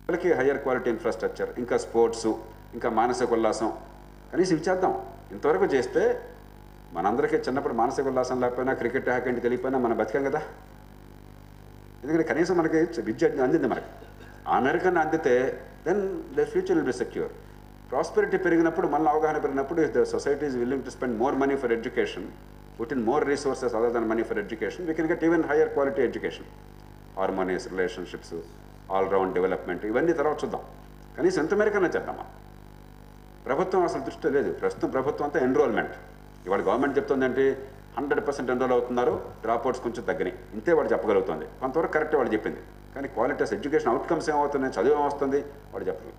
వాళ్ళకి higher quality infrastructure, ఇంకా sports, ఇంకా మానసిక ఉల్లాసం, కనీసం ఇవి చేద్దాం. ఇంతవరకు చేస్తే మనందరికీ చిన్నప్పుడు మానసిక ఉల్లాసం లేకపోయినా, క్రికెట్ హాకీ అంటే తెలియకపోయినా మనం బతికాం కదా. ఎందుకంటే కనీసం మనకి విద్య అందింది. మనకి ఆ మేరకన్నా అందితే then the future will be secure. Prosperity పెరిగినప్పుడు, మళ్ళీ అవగాహన పెరిగినప్పుడు, if the society is willing to spend more money for education, put in more resources other than money for education, we can get even higher quality education. Harmonious relationships, all-round development, ఇవన్నీ తర్వాత చూద్దాం. కనీసం ఎంత మేరకన్నా చేద్దామా. ప్రభుత్వం అసలు దృష్టి లేదు. ప్రస్తుతం ప్రభుత్వం అంతా ఎన్రోల్మెంట్. ఇవాళ గవర్నమెంట్ చెప్తుందంటే 100% ఎన్రోల్ అవుతున్నారు, డ్రాప్అవుట్స్ కొంచెం తగ్గినాయి, ఇంతే వాడు చెప్పగలుగుతుంది. కొంతవరకు కరెక్ట్ వాడు చెప్పింది. కానీ క్వాలిటీ ఆఫ్ ఎడ్యుకేషన్ అవుట్కమ్స్ ఏమవుతున్నాయి, చదువు ఏమొస్తుంది వాడు చెప్పలేదు.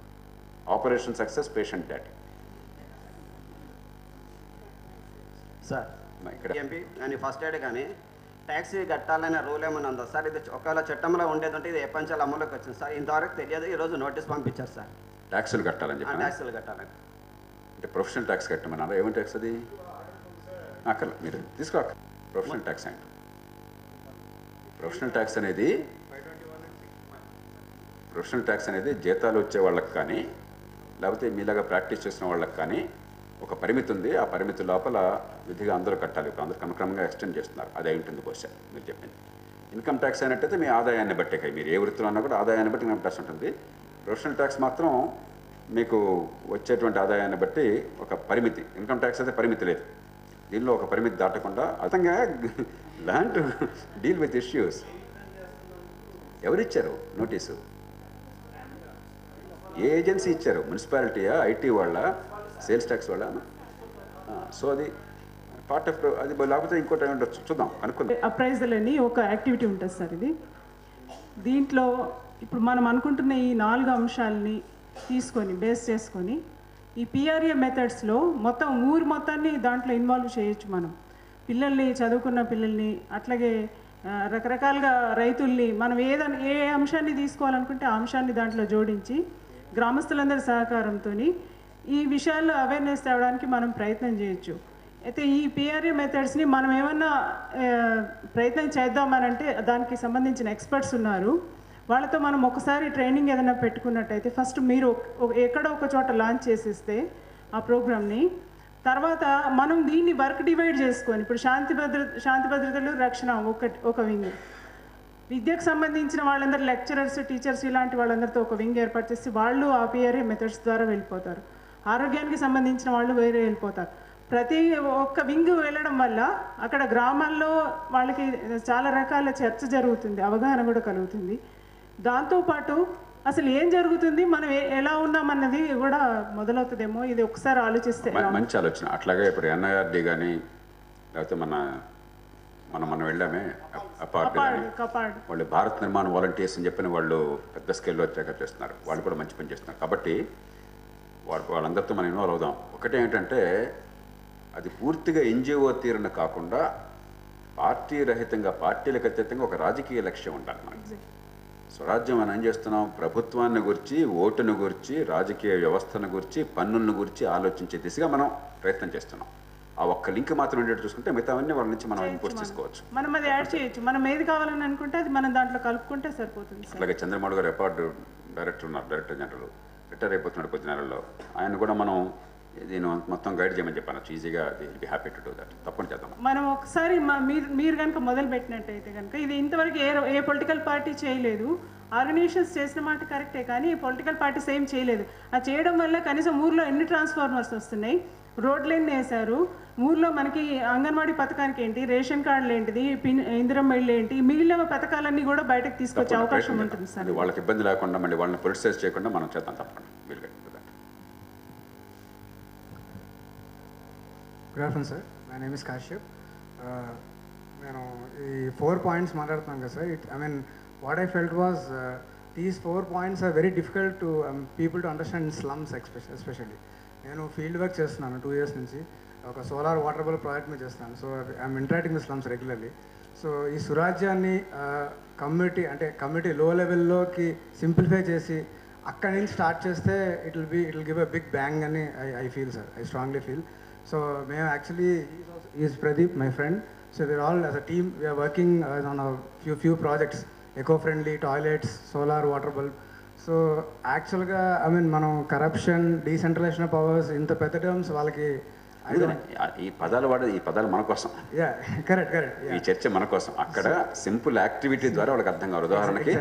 Operation success, patient death. Sir ఇక్కడ ఎంపీ కానీ ఫస్ట్ ఎయిడ్ కానీ ట్యాక్సీ కట్టాలనే రూల్ ఏమైనా ఉందా సార్? ఇది ఒకవేళ చట్టంలో ఉండేదంటే ఇది ఎప్పటి నుంచి అమలులోకి వచ్చింది సార్? ఇంతవరకు తెలియదు, ఈరోజు నోటీస్ పంపించారు సార్. ట్యాక్సులు కట్టాలని చెప్పి, ట్యాక్సులు కట్టాలని అంటే ప్రొఫెషనల్ ట్యాక్స్ కట్టమన్నారా? ఏమి ట్యాక్స్ అది? అక్కడ మీరు తీసుకోక ప్రొఫెషనల్ ట్యాక్స్ అంటే ప్రొఫెషనల్ ట్యాక్స్ అనేది జీతాలు వచ్చే వాళ్ళకి కానీ, లేకపోతే మీలాగా ప్రాక్టీస్ చేసిన వాళ్ళకి కానీ ఒక పరిమితి ఉంది. ఆ పరిమితి లోపల విధిగా అందరూ కట్టాలి. ఇప్పుడు అందరూ క్రమక్రమంగా ఎక్స్టెండ్ చేస్తున్నారు. అదే ఉంటుంది బహుశా మీరు చెప్పింది. ఇన్కమ్ ట్యాక్స్ అయినట్టయితే మీ ఆదాయాన్ని బట్టే, మీరు ఏ వృత్తిలో ఉన్నా కూడా ఆదాయాన్ని బట్టి ఇన్కమ్ ట్యాక్స్ ఉంటుంది. ప్రొఫెషనల్ ట్యాక్స్ మాత్రం మీకు వచ్చేటువంటి ఆదాయాన్ని బట్టి ఒక పరిమితి. ఇన్కమ్ ట్యాక్స్ అయితే పరిమితి లేదు. దీనిలో ఒక పరిమితి దాటకుండా అర్థంగా learn to deal with issues. ఎవరిచ్చారు నోటీసు? ఏ ఏజెన్సీ ఇచ్చారు? మున్సిపాలిటీయా, ఐటీ వాళ్ళ, సేల్స్ ట్యాక్స్ వాళ్ళ? సో అది పార్ట్ ఆఫ్ అది. లేకపోతే ఇంకోటి ఉండొచ్చు, చూద్దాం, అనుకుందాం. అప్రైజల్ అని ఒక యాక్టివిటీ ఉంటుంది సార్. ఇది దీంట్లో ఇప్పుడు మనం అనుకుంటున్న ఈ 4 అంశాలని తీసుకొని బేస్ చేసుకొని ఈ పిఆర్ఏ మెథడ్స్లో మొత్తం ఊరు మొత్తాన్ని దాంట్లో ఇన్వాల్వ్ చేయొచ్చు. మనం పిల్లల్ని, చదువుకున్న పిల్లల్ని, అట్లాగే రకరకాలుగా రైతుల్ని, మనం ఏ అంశాన్ని తీసుకోవాలనుకుంటే ఆ అంశాన్ని దాంట్లో జోడించి గ్రామస్తులందరి సహకారంతో ఈ విషయాల్లో అవేర్నెస్ తేవడానికి మనం ప్రయత్నం చేయొచ్చు. అయితే ఈ పిఆర్ఏ మెథడ్స్ని మనం ఏమన్నా ప్రయత్నం చేద్దామనంటే దానికి సంబంధించిన ఎక్స్పర్ట్స్ ఉన్నారు. వాళ్ళతో మనం ఒకసారి ట్రైనింగ్ ఏదైనా పెట్టుకున్నట్టయితే ఫస్ట్ మీరు ఎక్కడో ఒక చోట లాంచ్ చేసేస్తే ఆ ప్రోగ్రామ్ని, తర్వాత మనం దీన్ని వర్క్ డివైడ్ చేసుకొని, ఇప్పుడు శాంతి భద్రతలు, రక్షణ ఒక వింగ్, విద్యకు సంబంధించిన వాళ్ళందరూ లెక్చరర్స్, టీచర్స్ ఇలాంటి వాళ్ళందరితో ఒక వింగ్ ఏర్పాటు చేసి వాళ్ళు ఆ పిఆర్ఏ మెథడ్స్ ద్వారా వెళ్ళిపోతారు. ఆరోగ్యానికి సంబంధించిన వాళ్ళు వేరే వెళ్ళిపోతారు. ప్రతి ఒక్క వింగ్ వెళ్ళడం వల్ల అక్కడ గ్రామాల్లో వాళ్ళకి చాలా రకాల చర్చ జరుగుతుంది, అవగాహన కూడా కలుగుతుంది. దాంతోపాటు అసలు ఏం జరుగుతుంది, మనం ఎలా ఉన్నామన్నది కూడా మొదలవుతుందేమో. ఇది ఒకసారి ఆలోచిస్తే మంచి ఆలోచన. అట్లాగే ఇప్పుడు ఎన్ఐఆర్డి కానీ, లేకపోతే మనం వెళ్ళామే అపార్ట్, వాళ్ళు భారత్ నిర్మాణ వాలంటీర్స్ అని చెప్పిన వాళ్ళు పెద్ద స్కేల్లో చెకప్ చేస్తున్నారు. వాళ్ళు కూడా మంచి పని చేస్తున్నారు. కాబట్టి వాళ్ళందరితో మనం ఇన్వాల్వ్ అవుదాం. ఒకటి ఏంటంటే అది పూర్తిగా ఎన్జిఓ తీరున కాకుండా పార్టీ రహితంగా, పార్టీలకు అతీతంగా ఒక రాజకీయ లక్ష్యం ఉండాలి మనకి. స్వరాజ్యం మనం ఏం చేస్తున్నాం? ప్రభుత్వాన్ని గురించి, ఓటును గురించి, రాజకీయ వ్యవస్థను గురించి, పన్నులను గురించి ఆలోచించే దిశగా మనం ప్రయత్నం చేస్తున్నాం. ఆ ఒక్క లింక్ మాత్రం ఉండేట్టు చూసుకుంటే మిగతావన్నీ వాళ్ళ నుంచి మనం ఇన్పుట్స్ తీసుకోవచ్చు. మనం అది యాడ్ చేయొచ్చు. మనం ఏది కావాలని అనుకుంటే అది మనం దాంట్లో కలుపుకుంటే సరిపోతుంది. అలాగే చంద్రమౌళి గారు అపార్ట్ డైరెక్టర్ ఉన్నారు, డైరెక్టర్ జనరల్, రిటైర్ అయిపోతున్నాడు కొద్ది నెలల్లో. ఆయన కూడా మనం దీన్ని మొత్తం గైడ్ చేయమని చెప్పాను. ఈజీగా will be happy to do that. తప్పకుండా చేద్దాం. మనం ఒకసారి మీరు కనుక మొదలు పెట్టినట్టయితే కనుక ఇది ఇంతవరకు ఏ పొలిటికల్ పార్టీ చేయలేదు. ఆర్గనైజేషన్స్ చేసిన మాట కరెక్టే, కానీ పొలిటికల్ పార్టీస్ ఏం చేయలేదు. అది చేయడం వల్ల కనీసం ఊర్లో ఎన్ని ట్రాన్స్ఫార్మర్స్ వస్తున్నాయి, రోడ్లన్నీ వేశారు, ఊర్లో మనకి అంగన్వాడీ పథకానికి ఏంటి, రేషన్ కార్డులు ఏంటిది, ఇందిరమ్మ ఇళ్ళు ఏంటి, మిగిలిన పథకాలన్నీ కూడా బయటకు తీసుకొచ్చే అవకాశం ఉంటుంది సార్. వాళ్ళకి ఇబ్బంది లేకుండా, మళ్ళీ వాళ్ళని పొలిటిసైజ్ చేయకుండా మనం చేద్దాం తప్పకుండా. Good afternoon sir, my name is Kashyap. నేను ఈ 4 పాయింట్స్ మాట్లాడుతున్నాను కదా sir. I mean what I felt was these 4 points are very difficult to people to understand in slums especially. నేను ఫీల్డ్ వర్క్ చేస్తున్నాను 2 years నుంచి. ఒక సోలార్ వాటర్ బల్ project మీద చేస్తున్నాను. So I'm interacting with slums regularly. So ఈ సురాజ్యాన్ని community లో లెవెల్లోకి simplify చేసి అక్కడి నుంచి స్టార్ట్ చేస్తే it will give a big bang అని I feel sir. I strongly feel. So మేము actually is Pradeep my friend. So we're all as a team we're working on a few projects, eco-friendly toilets, solar water bulb, so యాక్చువల్గా I mean మనం corruption, decentralization of powers ఇంత పెద్ద terms వాళ్ళకి ఈ పదాలు వాడే ఈ పదాలు మన కోసం, కరెక్ట్ ఈ చర్చ మన కోసం. అక్కడ సింపుల్ యాక్టివిటీ ద్వారా వాళ్ళకి అర్థం కావాలి. ఉదాహరణకి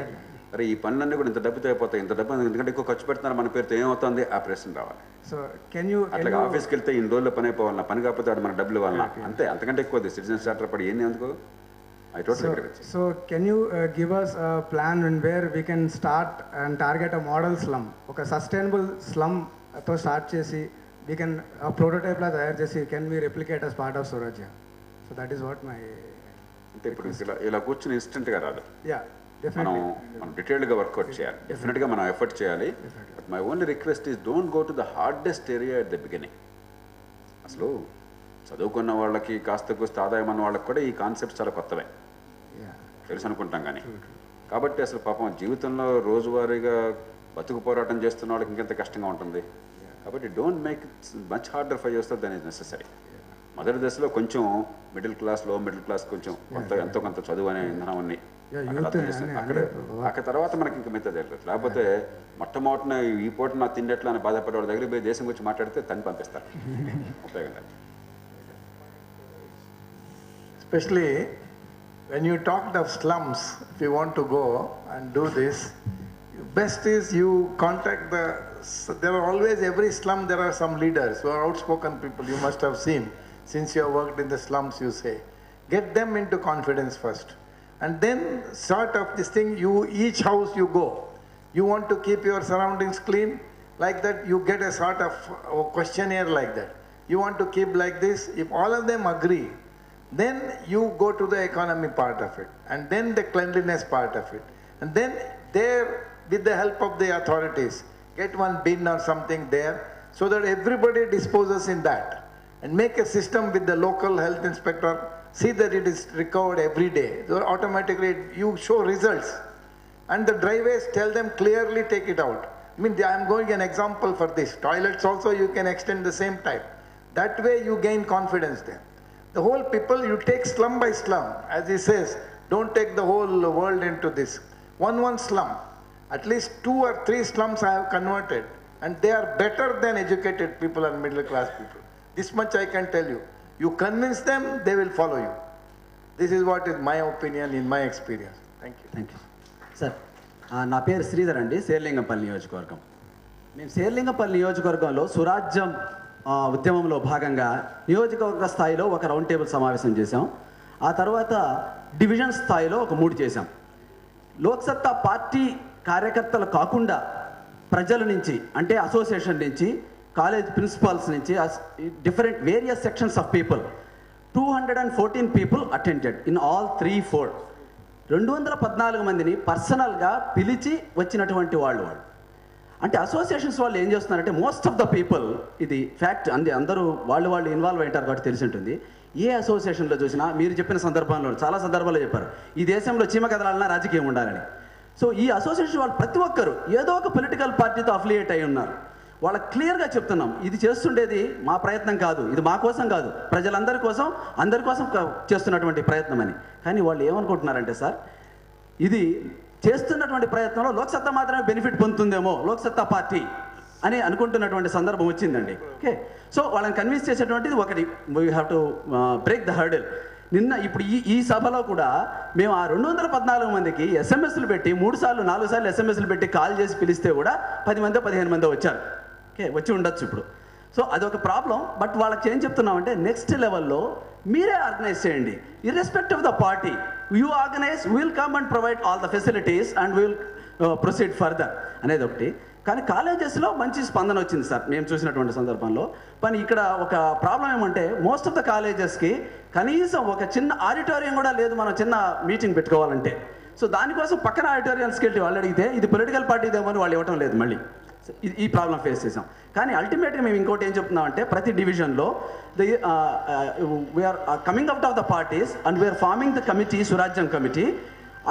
మరి ఈ పనులన్నీ కూడా ఇంత డబ్బుతో అయిపోతాయి, ఇంత డబ్బు ఎందుకంటే ఎక్కువ ఖర్చు పెడుతున్నారు మన పేరుతో, ఏమవుతుంది ఆ ప్రశ్న రావాలి. సో కెన్ యూ అట్లా ఆఫీస్కి వెళ్తే ఇన్ని రోజుల్లో పని అయిపోవాలన్నా, పని కాకపోతే వాడు మన డబ్బులు ఇవ్వాలన్నా, అంతే. అంతకంటే ఎక్కువ సిటిజన్ స్టార్టర్ పడి ఏంది ఎందుకు. So can you give us a plan and where we can start and target a model slum, ఒక సస్టైనబుల్ స్లమ్ తో స్టార్ట్ చేసి we can a prototype లా తయారు చేసి can we replicate as part of Swarajya? So that is what my అంటే ఇప్పుడు ఇలా కూర్చుని ఇన్స్టెంట్గా రాదు. definitely మనం డీటెయిల్డ్గా వర్కౌట్ చేయాలి, డెఫినెట్గా మనం ఎఫర్ట్ చేయాలి. But my only request is don't go to the hardest area at the beginning. అసలు చదువుకున్న వాళ్ళకి కాస్త కూస్త ఆదాయం అన్న వాళ్ళకి కూడా ఈ కాన్సెప్ట్స్ చాలా కొత్తవే తెలుసు అనుకుంటాం. కానీ కాబట్టి అసలు పాపం జీవితంలో రోజువారీగా బతుకు పోరాటం చేస్తున్న వాళ్ళకి ఇంకెంత కష్టంగా ఉంటుంది. కాబట్టి don't make it much harder for yourself then is necessary. మొదటి దశలో కొంచెం middle class, lower middle class కొంచెం ఎంతో కొంత చదువు అనే ఇంధనం అన్ని అక్కడ తర్వాత మనకి ఇంకా మిగతా తెలియదు. లేకపోతే మొట్టమొదటిన ఈ పూట నా తిండెట్లా అని బాధపడే వాళ్ళ దగ్గర పోయి దేశం గురించి మాట్లాడితే తని పంపిస్తారు. ఉపయోగం లేదు. Especially when you talked of slums, if you want to go and do this, best is you contact there are always, every slum there are some leaders who are outspoken people, you must have seen, since you have worked in the slums, you say. Get them into confidence first. And then sort of this thing, each house you go, you want to keep your surroundings clean, like that you get a sort of questionnaire like that. You want to keep like this, if all of them agree, then you go to the economy part of it, and then the cleanliness part of it, and then there, with the help of the authorities, get one bin or something there, so that everybody disposes in that, and make a system with the local health inspector, see that it is recovered every day, so automatically you show results, and the driveways, tell them clearly, take it out. I mean, I am going an example for this. Toilets also you can extend the same type. That way you gain confidence there. The whole people, you take slum by slum, as he says, don't take the whole world into this. One slum, at least 2 or 3 slums I have converted, and they are better than educated people and middle class people. This much I can tell you. You convince them, they will follow you. This is what is my opinion in my experience. Thank you. Thank you. Sir, నా పేరు శ్రీధర్ అండి, శేర్లింగంపల్లి నియోజకవర్గం. మేము శేర్లింగంపల్లి నియోజకవర్గంలో సురాజ్యం ఉద్యమంలో భాగంగా నియోజకవర్గ స్థాయిలో ఒక రౌండ్ టేబుల్ సమావేశం చేశాం. ఆ తర్వాత డివిజన్ స్థాయిలో ఒక 3 చేశాం. లోక్సత్తా పార్టీ కార్యకర్తలు కాకుండా ప్రజల నుంచి, అంటే అసోసియేషన్ నుంచి, కాలేజ్ ప్రిన్సిపాల్స్ నుంచి, different various sections of people, 214 people attended in all 3-4. 214 మందిని పర్సనల్గా పిలిచి వచ్చినటువంటి వాళ్ళు. అంటే అసోసియేషన్స్ వాళ్ళు ఏం చేస్తున్నారంటే, మోస్ట్ ఆఫ్ ద పీపుల్, ఇది ఫ్యాక్ట్, అందరూ వాళ్ళు ఇన్వాల్వ్ అయ్యారు కాబట్టి తెలిసి ఉంటుంది. ఏ అసోసియేషన్లో చూసినా మీరు చెప్పిన సందర్భంలో, చాలా సందర్భాల్లో చెప్పారు, ఈ దేశంలో చీమ కదలాలన్నా రాజకీయం ఉండాలని. సో ఈ అసోసియేషన్ వాళ్ళు ప్రతి ఒక్కరు ఏదో ఒక పొలిటికల్ పార్టీతో అఫిలియేట్ అయి ఉన్నారు. వాళ్ళకి క్లియర్గా చెప్తున్నాం, ఇది చేస్తుండేది మా ప్రయత్నం కాదు, ఇది మా కోసం కాదు, ప్రజలందరి కోసం, అందరి కోసం చేస్తున్నటువంటి ప్రయత్నం అని. కానీ వాళ్ళు ఏమనుకుంటున్నారంటే, సార్ ఇది చేస్తున్నటువంటి ప్రయత్నంలో లోక్సత్తా మాత్రమే బెనిఫిట్ పొందుతుందేమో లోక్సత్తా పార్టీ అని అనుకుంటున్నటువంటి సందర్భం వచ్చిందండి. ఓకే, సో వాళ్ళని కన్విన్స్ చేసేటువంటిది ఒకటి, we have to break the hurdle. నిన్న ఇప్పుడు ఈ సభలో కూడా మేము ఆ 214 మందికి ఎస్ఎంఎస్లు పెట్టి 3 సార్లు 4 సార్లు ఎస్ఎంఎస్లు పెట్టి కాల్ చేసి పిలిస్తే కూడా 10 మందో 15 మందో వచ్చారు. ఓకే, వచ్చి ఉండొచ్చు ఇప్పుడు. సో అదొక ప్రాబ్లం. బట్ వాళ్ళకి ఏం చెప్తున్నామంటే, నెక్స్ట్ లెవెల్లో మీరే ఆర్గనైజ్ చేయండి, irrespective of the party. You organise, will come and provide all the facilities and will proceed further అనేది ఒకటి. కానీ కాలేజెస్లో మంచి స్పందన వచ్చింది సార్ మేము చూసినటువంటి సందర్భంలో. కానీ ఇక్కడ ఒక ప్రాబ్లం ఏమంటే, మోస్ట్ ఆఫ్ ద కాలేజెస్కి కనీసం ఒక చిన్న ఆడిటోరియం కూడా లేదు మనం చిన్న మీటింగ్ పెట్టుకోవాలంటే. సో దానికోసం పక్కన ఆడిటోరియంస్కి వెళ్ళి వాళ్ళు అడిగితే ఇది పొలిటికల్ పార్టీ ఏమో అని వాళ్ళు ఇవ్వటం లేదు. మళ్ళీ ఈ ప్రాబ్లం ఫేస్ చేసాం. కానీ అల్టిమేట్గా మేము ఇంకోటి ఏం చెప్తున్నామంటే, ప్రతి డివిజన్లో we're coming out of the parties and we're forming the committee, Surajyam committee.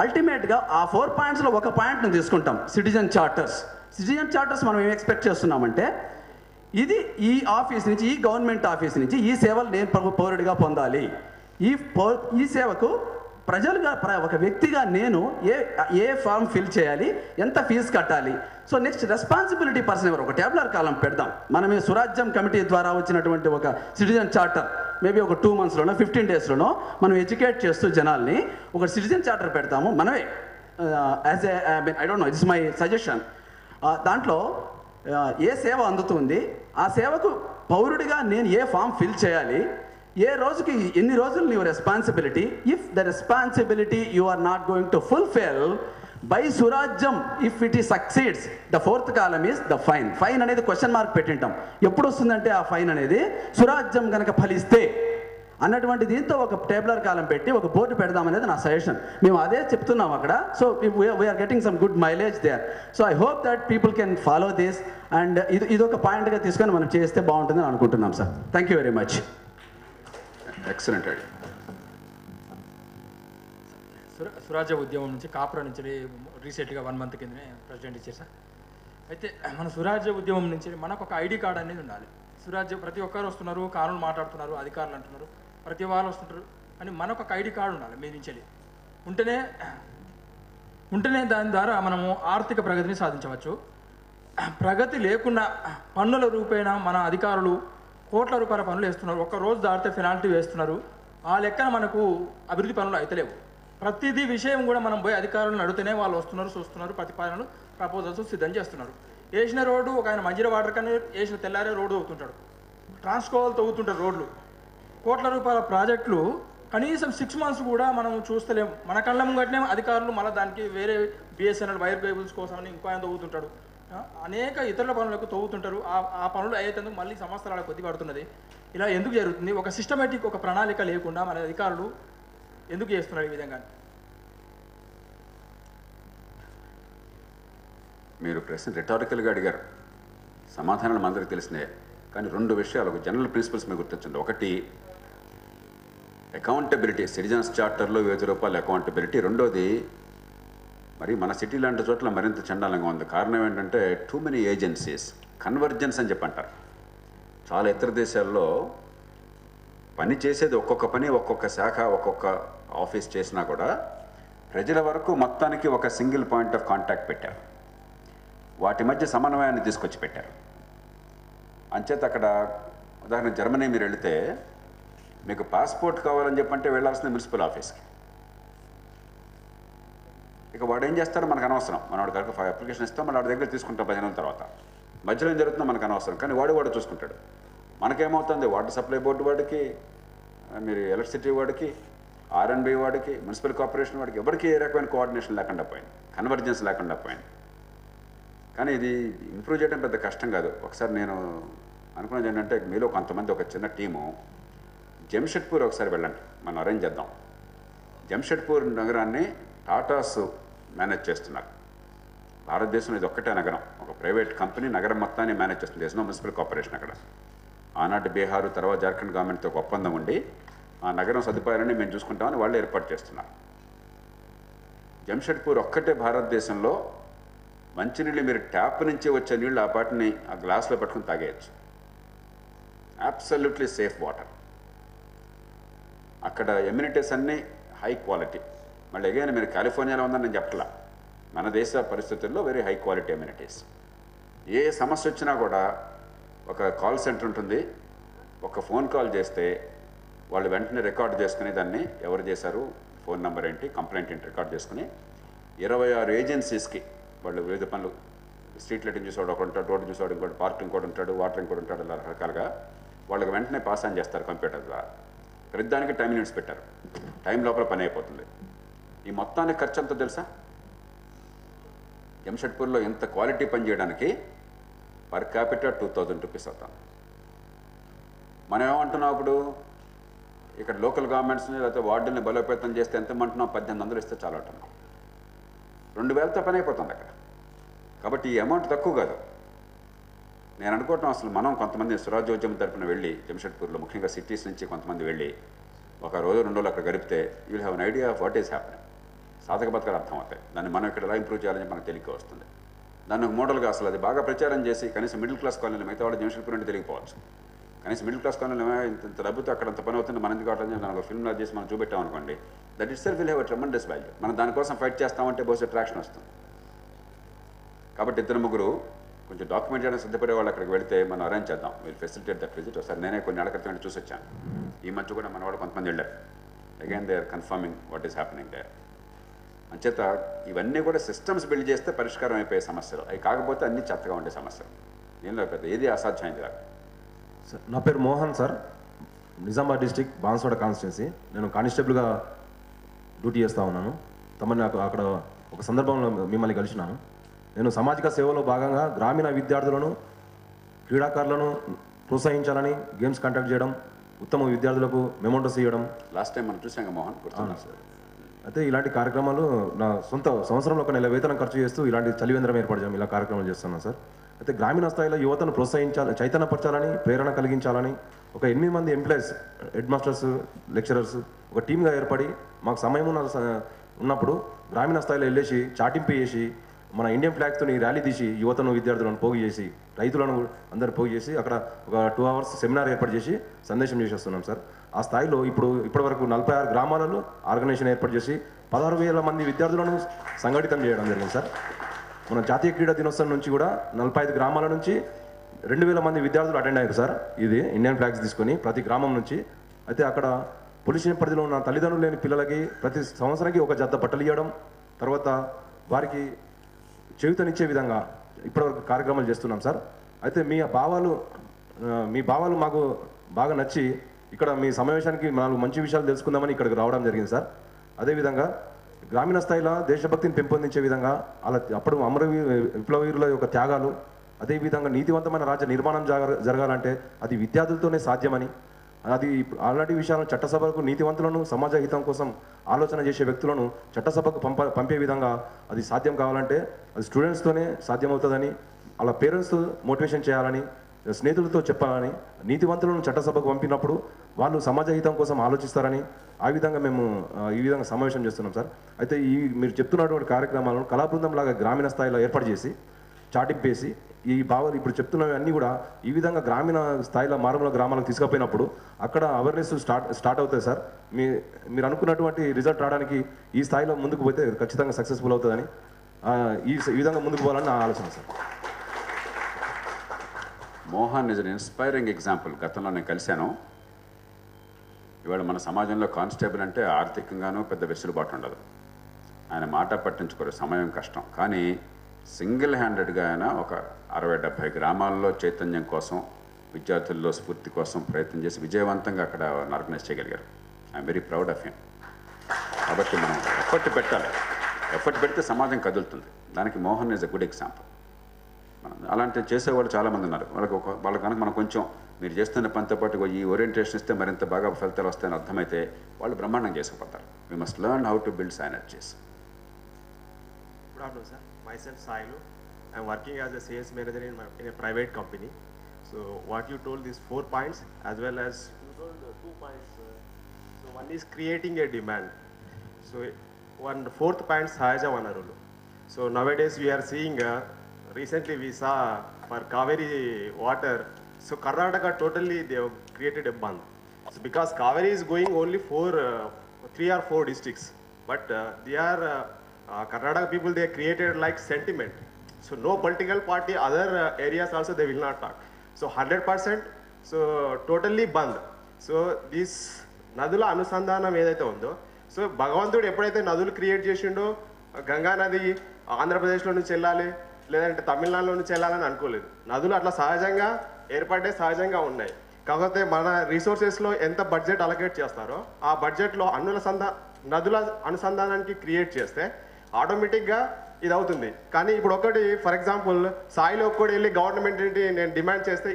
అల్టిమేట్గా ఆ 4 పాయింట్స్లో ఒక పాయింట్ని తీసుకుంటాం, సిటిజన్ చార్టర్స్. సిటిజన్ చార్టర్స్ మనం ఏం ఎక్స్పెక్ట్ చేస్తున్నామంటే, ఇది ఈ ఆఫీస్ నుంచి, ఈ గవర్నమెంట్ ఆఫీస్ నుంచి ఈ సేవలు నేను పౌరుడిగా పొందాలి, ఈ సేవకు ప్రజలుగా ఒక వ్యక్తిగా నేను ఏ ఫామ్ ఫిల్ చేయాలి, ఎంత ఫీజు కట్టాలి. సో నెక్స్ట్ రెస్పాన్సిబిలిటీ పర్సన్ ఎవరు, ఒక ట్యాబ్లర్ కాలం పెడదాం. మనమే సురాజ్యం కమిటీ ద్వారా వచ్చినటువంటి ఒక సిటిజన్ చార్టర్ మేబీ ఒక 2 monthsలోనో 15 daysలోనో మనం ఎడ్యుకేట్ చేస్తూ జనాల్ని ఒక సిటిజన్ చార్టర్ పెడతాము మనమే. As I don't know, it's my suggestion. దాంట్లో ఏ సేవ అందుతుంది, ఆ సేవకు పౌరుడిగా నేను ఏ ఫామ్ ఫిల్ చేయాలి, ఏ రోజుకి ఎన్ని రోజులు నీవు responsibility, if the responsibility you are not going to fulfil by Surajyam, if it ఈ succeeds, the 4th column is the fine. Fine అనేది క్వశ్చన్ మార్క్ పెట్టింటాం. ఎప్పుడు వస్తుందంటే ఆ ఫైన్ అనేది సురాజ్యం కనుక ఫలిస్తే అన్నటువంటి దీంతో ఒక టేబులర్ కాలం పెట్టి ఒక బోర్డు పెడదామనేది నా సజెషన్. మేము అదే చెప్తున్నాం అక్కడ. So we're getting some good mileage there. So I hope that people can follow this and ఇదొక పాయింట్గా తీసుకొని మనం చేస్తే బాగుంటుందని అనుకుంటున్నాం sir. Thank you very much. Excellent idea. Surajya ఉద్యమం నుంచి కాపురా నుంచి రీసెంట్గా 1 month కిందనే ప్రెసిడెంట్ ఇచ్చారు సార్. అయితే మన సురాజ్య ఉద్యమం నుంచి మనకు ఒక ఐడి కార్డ్ అనేది ఉండాలి. సురాజ్య ప్రతి ఒక్కరు వస్తున్నారు, కానూలు మాట్లాడుతున్నారు, అధికారులు అంటున్నారు, ప్రతి వాళ్ళు వస్తుంటారు అని మనకు ఒక ఐడి కార్డు ఉండాలి మీ నుంచి. ఉంటేనే దాని ద్వారా మనము ఆర్థిక ప్రగతిని సాధించవచ్చు. ప్రగతి లేకుండా పన్నుల రూపేణా మన అధికారులు కోట్ల రూపాయల పనులు వేస్తున్నారు. ఒక్క రోజు దాటితే పెనాల్టీ వేస్తున్నారు. ఆ లెక్కన మనకు అభివృద్ధి పనులు అయితలేవు. ప్రతిదీ విషయం కూడా మనం పోయి అధికారులను అడిగితేనే వాళ్ళు వస్తున్నారు, చూస్తున్నారు, ప్రతిపాదనలు ప్రపోజల్స్ సిద్ధం చేస్తున్నారు. వేసిన రోడ్డు ఒక ఆయన మంజీరా వాటర్ కానీ వేసిన తెల్లారే రోడ్డు తవ్వుతుంటాడు, ట్రాన్స్కోవాలు తవ్వుతుంటారు రోడ్లు. కోట్ల రూపాయల ప్రాజెక్టులు కనీసం 6 months కూడా మనం చూస్తలేము. మన కళ్ళ ముంగటనే అధికారులు మళ్ళీ దానికి వేరే బిఎస్ఎన్ఎల్ వైర్ కేబుల్స్ కోసమని ఇంకో ఆయన తవ్వుతుంటాడు. అనేక ఇతరుల పనులకు తవ్వుతుంటారు. ఆ పనులు అయ్యేందుకు మళ్ళీ సంవత్సరాల కొద్ది పడుతున్నది. ఇలా ఎందుకు జరుగుతుంది? ఒక సిస్టమేటిక్, ఒక ప్రణాళిక లేకుండా మన అధికారులు ఎందుకు చేస్తున్నారు ఈ విధంగా? మీరు ప్రశ్న రిటారికల్గా అడిగారు, సమాధానాలు మనందరికీ తెలిసినాయి. కానీ 2 విషయాలు, ఒక జనరల్ ప్రిన్సిపల్స్ మీరు గుర్తించండి. ఒకటి అకౌంటబిలిటీ, సిటిజన్స్ చార్టర్లో 5 రూపాయల అకౌంటబిలిటీ. రెండోది మరి మన సిటీ లాంటి చోట్ల మరింత చండాలంగా ఉంది. కారణం ఏంటంటే టూ మెనీ ఏజెన్సీస్, కన్వర్జెన్స్ అని చెప్పంటారు. చాలా ఇతర దేశాల్లో పని చేసేది ఒక్కొక్క పని, ఒక్కొక్క శాఖ, ఒక్కొక్క ఆఫీస్ చేసినా కూడా ప్రజల వరకు మొత్తానికి ఒక సింగిల్ పాయింట్ ఆఫ్ కాంటాక్ట్ పెట్టారు. వాటి మధ్య సమన్వయాన్ని తీసుకొచ్చి పెట్టారు. అంచేత అక్కడ ఉదాహరణ జర్మనీ మీరు వెళితే మీకు పాస్పోర్ట్ కావాలని చెప్పంటే వెళ్ళాల్సింది మున్సిపల్ ఆఫీస్కి. ఇక వాడు ఏం చేస్తారో మనకు అనవసరం. మన వాడి దగ్గర అప్లికేషన్ ఇస్తాం, మన వాడి దగ్గర తీసుకుంటాం 10 నెలల తర్వాత. మధ్యలో ఏం జరుగుతుందో మనకు అనవసరం, కానీ వాడు చూసుకుంటాడు. మనకేమవుతుంది? వాటర్ సప్లై బోర్డు వాడికి, మీరు ఎలక్ట్రిసిటీ వాడికి, R&B వాడికి, మున్సిపల్ కార్పొరేషన్ వాడికి, ఎవరికి ఏ రకమైన కోఆర్డినేషన్ లేకుండా పోయింది, కన్వర్జెన్స్ లేకుండా పోయింది. కానీ ఇది ఇంప్రూవ్ చేయడం పెద్ద కష్టం కాదు. ఒకసారి నేను అనుకున్నది ఏంటంటే, మీలో కొంతమంది ఒక చిన్న టీము జంషెడ్పూర్ ఒకసారి వెళ్ళండి, మనం అరేంజ్ చేద్దాం. జంషెడ్పూర్ నగరాన్ని టాటాస్ మేనేజ్ చేస్తున్నారు. భారతదేశంలో ఇది ఒక్కటే నగరం, ఒక ప్రైవేట్ కంపెనీ నగరం మొత్తాన్ని మేనేజ్ చేస్తుంది. దేశంలో మున్సిపల్ కార్పొరేషన్ అక్కడ. ఆనాటి బీహారు, తర్వాత జార్ఖండ్ గవర్నమెంట్తో ఒక ఒప్పందం ఉండి ఆ నగరం సదుపాయాలన్నీ మేము చూసుకుంటామని వాళ్ళు ఏర్పాటు చేస్తున్నారు. జంషెడ్పూర్ ఒక్కటే భారతదేశంలో మంచినీళ్ళు మీరు ట్యాప్ నుంచి వచ్చే నీళ్ళు ఆ పాటిని ఆ గ్లాస్లో పట్టుకుని తాగేయచ్చు. Absolutely safe water. అక్కడ ఎమ్యూనిటీస్ అన్నీ హై క్వాలిటీ. మళ్ళీ అగైన్ మీరు కాలిఫోర్నియాలో ఉందని నేను చెప్పట్లా, మన దేశ పరిస్థితుల్లో వెరీ హై క్వాలిటీ ఎమ్యూనిటీస్. ఏ సమస్య వచ్చినా కూడా ఒక కాల్ సెంటర్ ఉంటుంది. ఒక ఫోన్ కాల్ చేస్తే వాళ్ళు వెంటనే రికార్డ్ చేసుకుని దాన్ని ఎవరు చేశారు, ఫోన్ నెంబర్ ఏంటి, కంప్లైంట్ ఏంటి రికార్డ్ చేసుకుని 26 ఏజెన్సీస్కి వాళ్ళు వివిధ పనులు, స్ట్రీట్ లైటింగ్ చూసేవాడు ఒకటి ఉంటాడు, రోడ్డు చూసేవాడు ఇంకోటి, పార్క్ ఇంకోటి ఉంటాడు, వాటర్ ఇంకోటి ఉంటాడు, అలా రకరకాలుగా వాళ్ళకి వెంటనే పాస్ ఆన్ చేస్తారు కంప్యూటర్ ద్వారా. ప్రతిదానికి టైం యూనిట్స్ పెట్టారు. టైం లోపల పని అయిపోతుంది. ఈ మొత్తానికి ఖర్చు అంతా తెలుసా? జంషెడ్పూర్లో ఇంత క్వాలిటీ పని చేయడానికి పర్ క్యాపిటల్ 2000 రూపీస్ అవుతాం. మనం ఏమంటున్నాం ఇప్పుడు, ఇక్కడ లోకల్ గవర్నమెంట్స్ని లేకపోతే వార్డుని బలోపేతం చేస్తే ఎంత అంటున్నాం? 1800 ఇస్తే చాలా అంటున్నాం. 2000తో పని అయిపోతుంది అక్కడ. కాబట్టి ఈ అమౌంట్ తక్కువ కాదు. నేను అనుకోవటం అసలు మనం కొంతమంది స్వరాజ్యోద్యమం తరపున వెళ్ళి జంషెడ్పూర్లో ముఖ్యంగా సిటీస్ నుంచి కొంతమంది వెళ్ళి ఒక రోజు 2 రోజులు అక్కడ గడిపితే you will have an idea of what is happening. సాధక బతకాలు అర్థం అవుతాయి. దాన్ని మనం ఇక్కడ ఎలా ఇంప్రూవ్ చేయాలని మనకు తెలియక వస్తుంది. దాన్ని ఒక మోడల్గా అసలు అది బాగా ప్రచారం చేసి కనీసం మిడిల్ క్లాస్ కాలనీలు, మిగతా వాళ్ళు జంషెడ్పూర్ అంటే తెలియకపోవచ్చు, కనీసం మిడిల్ క్లాస్ కాలంలో ఇంత డబ్బుతో అక్కడ అంత పని అవుతుంది, మనం ఎందుకు కావట్లేదు దాని ఒక ఫిల్మ్లో చేసి మనం చూపెట్టాం అనుకోండి, that it self will have a tremendous value. మనం దానికోసం ఫైట్ చేస్తామంటే బహుశా అట్రాక్షన్ వస్తుంది. కాబట్టి 2-3 కొంచెం డాక్యుమెంట్ చేయడం సిద్ధపడే వాళ్ళు అక్కడికి వెళితే మనం అరేంజ్ చేద్దాం, విల్ ఫెసిలిటేట్ దట్ విజిట్. ఒకసారి నేనే కొన్ని ఏళ్ల క్రితం చూసి వచ్చాను. ఈ మధ్య కూడా మన వాళ్ళు కొంతమంది వెళ్ళారు. Again they are confirming what is happening there. అంచేత ఇవన్నీ కూడా సిస్టమ్స్ బిల్డ్ చేస్తే పరిష్కారం అయిపోయే సమస్యలు, అవి కాకపోతే అన్ని చెత్తగా ఉండే సమస్యలు. దీనిలో పెద్ద ఏది అసాధ్యమైంది కాదు. సార్ నా పేరు Mohan sir, Nizamabad district Banswada constituency. నేను కానిస్టేబుల్గా డ్యూటీ చేస్తూ ఉన్నాను. తమని నాకు అక్కడ ఒక సందర్భంలో మిమ్మల్ని కలిసినాను. నేను సామాజిక సేవలో భాగంగా గ్రామీణ విద్యార్థులను, క్రీడాకారులను ప్రోత్సహించాలని గేమ్స్ కండక్ట్ చేయడం, ఉత్తమ విద్యార్థులకు మెమోంటోస్ ఇవ్వడం. లాస్ట్ టైం మనం చూసాం మోహన్, గుర్తున్నాం సార్. అయితే ఇలాంటి కార్యక్రమాలు నా సొంత సంవత్సరంలో 1 నెల వేతనం ఖర్చు చేస్తూ ఇలాంటి చలివేంద్రం ఏర్పాటు చేయడం, ఇలా కార్యక్రమాలు చేస్తున్నాను సార్. అయితే గ్రామీణ స్థాయిలో యువతను ప్రోత్సహించాలి, చైతన్యపరచాలని, ప్రేరణ కలిగించాలని ఒక 8 మంది ఎంప్లాయీస్, హెడ్ మాస్టర్స్, లెక్చరర్స్ ఒక టీమ్గా ఏర్పడి మాకు సమయం ఉన్నప్పుడు గ్రామీణ స్థాయిలో వెళ్ళేసి చాటింపు చేసి మన ఇండియన్ ఫ్లాగ్తో ర్యాలీ తీసి యువతను, విద్యార్థులను పోగు చేసి, రైతులను అందరూ పోగు చేసి అక్కడ ఒక 2 hours సెమినార్ ఏర్పాటు చేసి సందేశం చేసి వస్తున్నాం సార్. ఆ స్థాయిలో ఇప్పటివరకు 46 గ్రామాలలో ఆర్గనైజేషన్ ఏర్పాటు చేసి 16,000 మంది విద్యార్థులను సంఘటితం చేయడం జరిగింది సార్. మన జాతీయ క్రీడా దినోత్సవం నుంచి కూడా 45 గ్రామాల నుంచి 2,000 మంది విద్యార్థులు అటెండ్ అయ్యారు సార్. ఇది ఇండియన్ ఫ్లాగ్స్ తీసుకొని ప్రతి గ్రామం నుంచి. అయితే అక్కడ పొల్యూషన్ పరిధిలో ఉన్న తల్లిదండ్రులు లేని పిల్లలకి ప్రతి సంవత్సరానికి ఒక జత బట్టలు ఇవ్వడం, తర్వాత వారికి చేయూతనిచ్చే విధంగా ఇప్పటివరకు కార్యక్రమాలు చేస్తున్నాం సార్. అయితే మీ భావాలు మాకు బాగా నచ్చి ఇక్కడ మీ సమావేశానికి 4 మంచి విషయాలు తెలుసుకుందామని ఇక్కడికి రావడం జరిగింది సార్. అదేవిధంగా గ్రామీణ స్థాయిలో దేశభక్తిని పెంపొందించే విధంగా అప్పుడు విప్లవీరుల యొక్క త్యాగాలు, అదేవిధంగా నీతివంతమైన రాజ్య నిర్మాణం జరగాలంటే అది విద్యార్థులతోనే సాధ్యమని, అది అలాంటి విషయాలను చట్టసభకు నీతివంతులను, సమాజ హితం కోసం ఆలోచన చేసే వ్యక్తులను చట్టసభకు పంపే విధంగా అది సాధ్యం కావాలంటే అది స్టూడెంట్స్తోనే సాధ్యమవుతుందని, అలా పేరెంట్స్ మోటివేషన్ చేయాలని, స్నేహితులతో చెప్పాలని, నీతివంతులను చట్టసభకు పంపినప్పుడు వాళ్ళు సమాజ హితం కోసం ఆలోచిస్తారని, ఆ విధంగా మేము ఈ విధంగా సమావేశం చేస్తున్నాం సార్. అయితే మీరు చెప్తున్నటువంటి కార్యక్రమాలను కళాబృందం లాగా గ్రామీణ స్థాయిలో ఏర్పాటు చేసి చాటింపేసి ఈ భావాలు ఇప్పుడు చెప్తున్నవి అన్నీ కూడా ఈ విధంగా గ్రామీణ స్థాయిలో మారుమూల గ్రామాలకు తీసుకుపోయినప్పుడు అక్కడ అవేర్నెస్ స్టార్ట్ అవుతుంది సార్. మీరు అనుకున్నటువంటి రిజల్ట్ రావడానికి ఈ స్థాయిలో ముందుకు పోతే ఖచ్చితంగా సక్సెస్ఫుల్ అవుతుందని, ఈ విధంగా ముందుకు పోవాలని నా ఆలోచన sir. Mohan is an inspiring example. గతంలో నేను కలిశాను. ఇవాళ మన సమాజంలో కానిస్టేబుల్ అంటే ఆర్థికంగానూ పెద్ద వెసులుబాటు ఉండదు. ఆయన మాట పట్టించుకోరు, సమయం కష్టం. కానీ సింగిల్ హ్యాండెడ్గా ఆయన ఒక 60-70 గ్రామాల్లో చైతన్యం కోసం, విద్యార్థుల్లో స్ఫూర్తి కోసం ప్రయత్నం చేసి విజయవంతంగా అక్కడ ఆర్గనైజ్ చేయగలిగారు. I'm very proud of him. కాబట్టి మనం ఎఫర్ట్ పెట్టాలి. ఎఫర్ట్ పెడితే సమాజం కదులుతుంది. దానికి Mohan is a good example. మనం అలాంటి చేసేవాళ్ళు చాలామంది ఉన్నారు. వాళ్ళకి కనుక మనం కొంచెం మీరు చేస్తున్న పనితో పాటు ఈ ఓరియంటేషన్ ఇస్తే మరింత బాగా ఫలితాలు వస్తాయని అర్థమైతే వాళ్ళు బ్రహ్మాండంగా చేసుకుపోతారు. We must learn how to build synergies. Good afternoon, sir. Myself, Sailu. I'm working as a sales manager in a private company. So what you told, these 4 points, as well as you told 2 points. So one is creating a demand. So the 4th point, Sahaja Vanarulu. So nowadays we are seeing, recently we saw for Kaveri water, so Karnataka totally they have created a band. So because Kaveri is going only 3 or 4 districts, but they are Karnataka people, they created like sentiment. So no political party, other areas also they will not talk. So 100%, so totally band. So this నదుల అనుసంధానం ఏదైతే ఉందో, so భగవంతుడు ఎప్పుడైతే నదులు create చేసిండో, గంగా నది ఆంధ్రప్రదేశ్లో నుంచి వెళ్ళాలి లేదంటే తమిళనాడులో నుంచి వెళ్ళాలని అనుకోలేదు. నదులు అట్లా సహజంగా ఏర్పడే, సహజంగా ఉన్నాయి. కాకపోతే మన రిసోర్సెస్లో ఎంత బడ్జెట్ అలొకేట్ చేస్తారో ఆ బడ్జెట్లో నదుల అనుసంధానానికి క్రియేట్ చేస్తే ఆటోమేటిక్గా ఇది అవుతుంది. కానీ ఇప్పుడు ఒకటి ఫర్ ఎగ్జాంపుల్ సాయిలో ఒక్కటి వెళ్ళి గవర్నమెంట్ ఏంటి నేను డిమాండ్ చేస్తే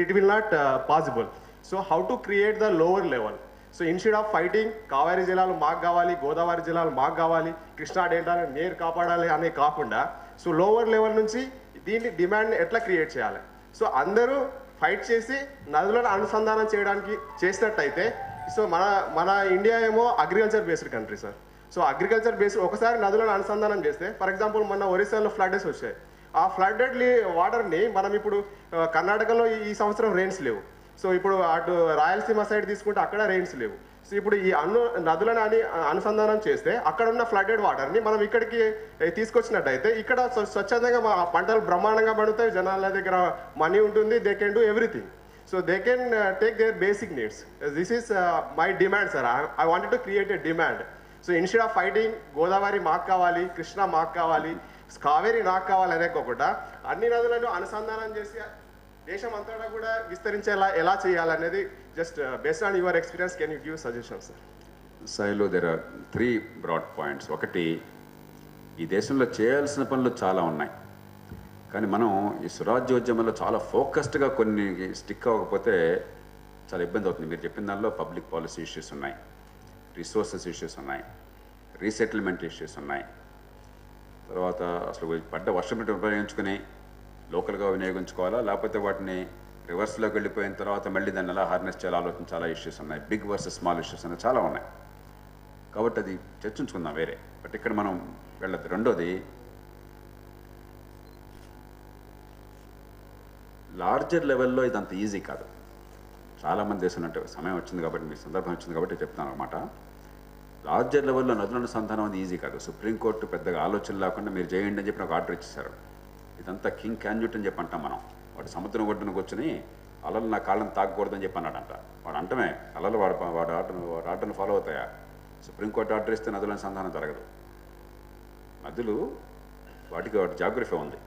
it will not possible. So how to create the lower level. So instead of fighting Kaveri జిల్లాలు మాకు కావాలి, గోదావరి జిల్లాలు మాకు కావాలి, కృష్ణా డెల్టాను నీరు కాపాడాలి అనే కాకుండా సో లోవర్ లెవెల్ నుంచి దీన్ని డిమాండ్ని ఎట్లా క్రియేట్ చేయాలి. సో అందరూ ఫైట్ చేసి నదులను అనుసంధానం చేయడానికి చేసినట్టయితే, సో మన ఇండియా ఏమో agriculture based country sir. So agriculture based ఒకసారి నదులను అనుసంధానం చేస్తే, ఫర్ ఎగ్జాంపుల్ మొన్న ఒరిస్సాలో ఫ్లడ్స్ వచ్చాయి. ఆ ఫ్లడెడ్ వాటర్ని మనం ఇప్పుడు కర్ణాటకలో ఈ సంవత్సరం రెయిన్స్ లేవు. సో ఇప్పుడు అటు రాయలసీమ సైడ్ తీసుకుంటే అక్కడ రెయిన్స్ లేవు. సో ఇప్పుడు ఈ నదులను అనుసంధానం చేస్తే అక్కడ ఉన్న ఫ్లడెడ్ వాటర్ని మనం ఇక్కడికి తీసుకొచ్చినట్టయితే ఇక్కడ స్వచ్ఛందంగా పంటలు బ్రహ్మాండంగా పండుతాయి, జనాల దగ్గర మనీ ఉంటుంది, they can do everything. So they can take their basic needs. This is my demand, sir. I wanted to create a demand. So instead of fighting Godavari maak kavali, Krishna maak kavali, Kaveri నాకు కావాలి అనేకోకుండా అన్ని నదులను అనుసంధానం చేసి దేశం అంతటా కూడా విస్తరించేలా ఎలా చేయాలనేది just based on your experience can you give suggestions sir? సాయిలో దెర్ ఆర్ 3 బ్రాడ్ పాయింట్స్. ఒకటి, ఈ దేశంలో చేయాల్సిన పనులు చాలా ఉన్నాయి, కానీ మనం ఈ స్వరాజ్యోద్యమంలో చాలా ఫోకస్డ్గా కొన్ని స్టిక్ అవ్వకపోతే చాలా ఇబ్బంది అవుతుంది. మీరు చెప్పిన దానిలో పబ్లిక్ పాలసీ ఇష్యూస్ ఉన్నాయి, రిసోర్సెస్ ఇష్యూస్ ఉన్నాయి, రీసెటిల్మెంట్ ఇష్యూస్ ఉన్నాయి. తర్వాత అసలు పడ్డ వర్షం ఉపయోగించుకుని లోకల్గా వినియోగించుకోవాలా, లేకపోతే వాటిని రివర్స్లోకి వెళ్ళిపోయిన తర్వాత మళ్ళీ దాన్ని ఎలా హార్నెస్ చేయాలో ఆలోచన చాలా ఇష్యూస్ ఉన్నాయి. బిగ్ వర్సెస్ స్మాల్ ఇష్యూస్ అనేవి చాలా ఉన్నాయి. కాబట్టి అది చర్చించుకుందాం వేరే, బట్ ఇక్కడ మనం వెళ్ళదు. రెండోది, లార్జర్ లెవెల్లో ఇదంత ఈజీ కాదు. చాలామంది దేశం అంటే సమయం వచ్చింది కాబట్టి, మీ సందర్భం వచ్చింది కాబట్టి చెప్తాను అనమాట. లార్జర్ లెవెల్లో నదుల అనుసంధానం అది ఈజీ కాదు. సుప్రీంకోర్టు పెద్దగా ఆలోచన లేకుండా మీరు చేయండి అని చెప్పి నాకు ఆర్డర్ ఇచ్చేశారు. ఇదంతా కింగ్ క్యాన్యూట్ అని చెప్పి అంటాం మనం. వాడు సముద్రం ఒడ్డున కూర్చొని అలలు నా కాళ్ళని తాకూడదని చెప్పి అన్నాడంట. వాడు అంటమే అలలు వాడు ఆర్డర్ని ఫాలో అవుతాయా? సుప్రీంకోర్టు ఆర్డర్ ఇస్తే నదుల అనుసంధానం జరగదు. నదులు వాటికి జాగ్రఫీ ఉంది.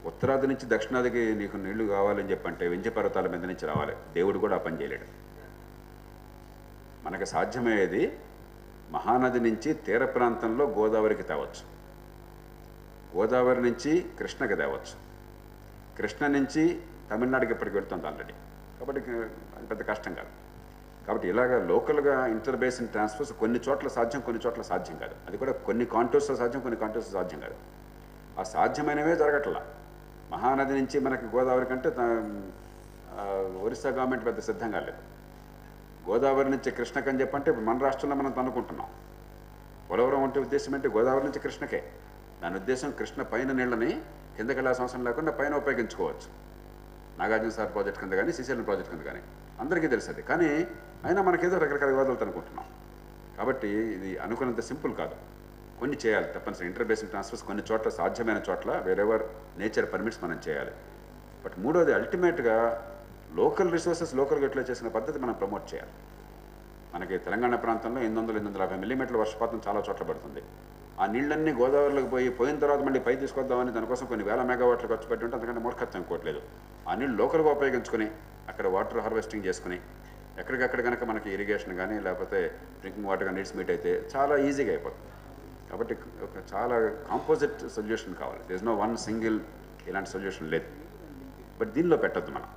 ఉత్తరాది నుంచి దక్షిణాదికి నీకు నీళ్లు కావాలని చెప్పంటే వింధ్య పర్వతాల మీద నుంచి రావాలి. దేవుడు కూడా ఆ పని చేయలేడు. మనకు సాధ్యమయ్యేది మహానది నుంచి తీర ప్రాంతంలో గోదావరికి తేవచ్చు, గోదావరి నుంచి కృష్ణకి తేవచ్చు, కృష్ణ నుంచి తమిళనాడుకి ఇప్పటికి వెళ్తుంది ఆల్రెడీ. కాబట్టి అది పెద్ద కష్టం కాదు. కాబట్టి ఇలాగ లోకల్గా ఇంటర్ బేసిన్ ట్రాన్స్ఫర్స్ కొన్ని చోట్ల సాధ్యం, కొన్ని చోట్ల సాధ్యం కాదు. అది కూడా కొన్ని కాంటూర్స్లో సాధ్యం, కొన్ని కాంటూర్స్లో సాధ్యం కాదు. ఆ సాధ్యమైనవే జరగట్లా. మహానది నుంచి మనకి గోదావరి కంటే ఒరిస్సా గవర్నమెంట్ పెద్ద సిద్ధంగా లేదు. గోదావరి నుంచి కృష్ణకి అని చెప్పంటే ఇప్పుడు మన రాష్ట్రంలో మనం తన్నుకుంటున్నాం. పోలవరం అంటే ఉద్దేశం ఏంటి? గోదావరి నుంచి కృష్ణకే. దాని ఉద్దేశం కృష్ణ పైన నీళ్ళని కిందకి వెళ్ళాల్సిన అవసరం లేకుండా పైన ఉపయోగించుకోవచ్చు. నాగార్జున సార్ ప్రాజెక్ట్ కింద కానీ, శ్రీశైలం ప్రాజెక్ట్ కింద కానీ అందరికీ తెలుస్తుంది. కానీ అయినా మనకేదో రకరకాల వివాదాలు అనుకుంటున్నాం. కాబట్టి ఇది అనుకున్నంత సింపుల్ కాదు. కొన్ని చేయాలి తప్పనిసరి. ఇంటర్ బేసిన్ ట్రాన్స్ఫర్స్ కొన్ని చోట్ల సాధ్యమైన చోట్ల వేరెవర్ నేచర్ పర్మిట్స్ మనం చేయాలి. బట్ మూడోది, అల్టిమేట్గా లోకల్ రిసోర్సెస్ లోకల్గా ఎట్లా చేసిన పద్ధతి మనం ప్రమోట్ చేయాలి. మనకి తెలంగాణ ప్రాంతంలో 800-850 మిల్లీమీటర్ల వర్షపాతం చాలా చోట్ల పడుతుంది. ఆ నీళ్ళన్నీ గోదావరిలోకి పోయిన తర్వాత మళ్ళీ పై తీసుకొద్దామని దానికోసం కొన్ని వేల మెగావాట్లు ఖర్చు పెట్టి ఉంటే అంతకంటే మూర్ఖత్వం ఇంకోట్లేదు. ఆ నీళ్ళు లోకల్గా ఉపయోగించుకొని అక్కడ వాటర్ హార్వెస్టింగ్ చేసుకుని ఎక్కడికక్కడ కనుక మనకి ఇరిగేషన్ కానీ లేకపోతే డ్రింకింగ్ వాటర్ కానీ నీడ్స్ మీట్ అయితే చాలా ఈజీగా అయిపోతుంది. కాబట్టి ఒక చాలా కాంపోజిట్ సొల్యూషన్ కావాలి. There is no one single ఇలాంటి సొల్యూషన్ లేదు. బట్ దీనిలో పెట్టద్దు. మనం